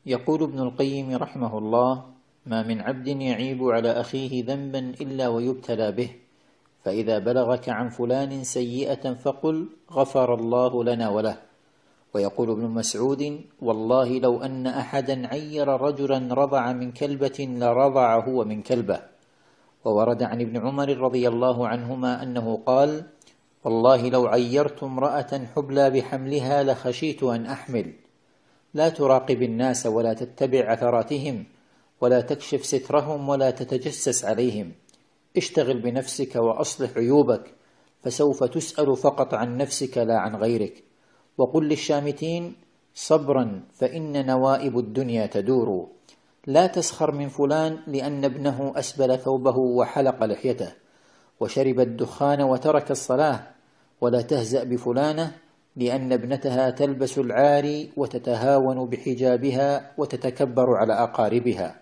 يقول ابن القيم رحمه الله: ما من عبد يعيب على أخيه ذنبا إلا ويبتلى به، فإذا بلغك عن فلان سيئة فقل غفر الله لنا وله. ويقول ابن مسعود: والله لو أن أحدا عير رجلا رضع من كلبة لرضع هو من كلبة. وورد عن ابن عمر رضي الله عنهما أنه قال: والله لو عيرت امرأة حبلى بحملها لخشيت أن أحمل. لا تراقب الناس ولا تتبع أثراتهم ولا تكشف سترهم ولا تتجسس عليهم. اشتغل بنفسك وأصلح عيوبك، فسوف تسأل فقط عن نفسك لا عن غيرك. وقل للشامتين: صبرا فإن نوائب الدنيا تدور. لا تسخر من فلان لأن ابنه أسبل ثوبه وحلق لحيته وشرب الدخان وترك الصلاة، ولا تهزأ بفلانة لأن ابنتها تلبس العاري وتتهاون بحجابها وتتكبر على أقاربها،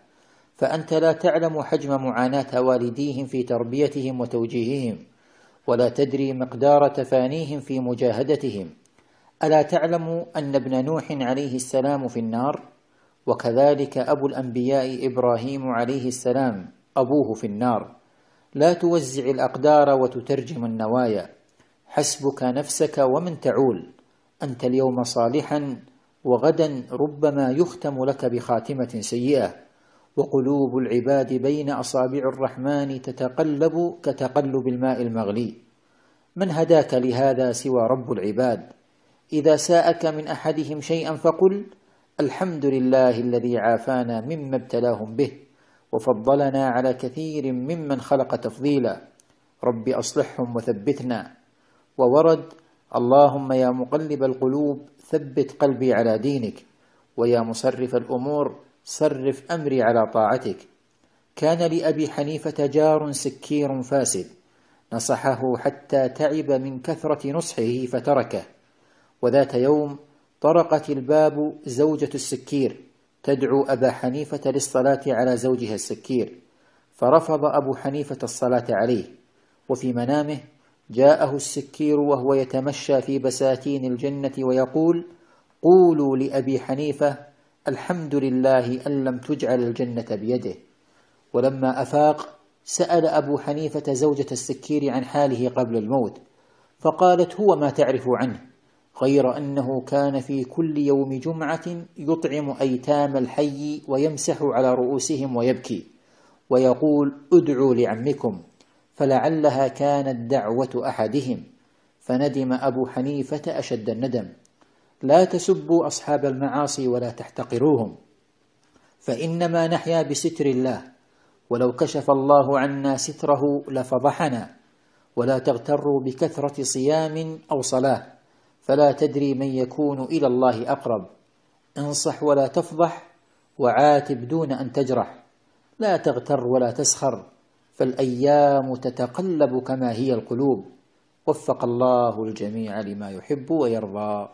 فأنت لا تعلم حجم معاناة والديهم في تربيتهم وتوجيههم، ولا تدري مقدار تفانيهم في مجاهدتهم. ألا تعلم أن ابن نوح عليه السلام في النار؟ وكذلك أبو الأنبياء إبراهيم عليه السلام أبوه في النار. لا توزع الأقدار وتترجم النوايا، حسبك نفسك ومن تعول. أنت اليوم صالحا وغدا ربما يختم لك بخاتمة سيئة، وقلوب العباد بين أصابع الرحمن تتقلب كتقلب الماء المغلي. من هداك لهذا سوى رب العباد؟ إذا ساءك من أحدهم شيئا فقل: الحمد لله الذي عافانا مما ابتلاهم به وفضلنا على كثير ممن خلق تفضيلا، رب أصلحهم وثبتنا. وورد: اللهم يا مقلب القلوب ثبت قلبي على دينك، ويا مصرف الأمور صرف أمري على طاعتك. كان لأبي حنيفة جار سكير فاسد، نصحه حتى تعب من كثرة نصحه فتركه. وذات يوم طرقت الباب زوجة السكير تدعو أبا حنيفة للصلاة على زوجها السكير، فرفض أبو حنيفة الصلاة عليه. وفي منامه جاءه السكير وهو يتمشى في بساتين الجنة ويقول: قولوا لأبي حنيفة الحمد لله أن لم تجعل الجنة بيده. ولما أفاق سأل أبو حنيفة زوجة السكير عن حاله قبل الموت، فقالت: هو ما تعرف عنه، غير أنه كان في كل يوم جمعة يطعم أيتام الحي ويمسح على رؤوسهم ويبكي ويقول: ادعوا لعمكم، فلعلها كانت دعوة أحدهم. فندم أبو حنيفة أشد الندم. لا تسبوا أصحاب المعاصي ولا تحتقروهم، فإنما نحيا بستر الله، ولو كشف الله عنا ستره لفضحنا. ولا تغتروا بكثرة صيام أو صلاة، فلا تدري من يكون إلى الله أقرب. انصح ولا تفضح، وعاتب دون أن تجرح. لا تغتر ولا تسخر، فالأيام تتقلب كما هي القلوب. وفق الله الجميع لما يحب ويرضى.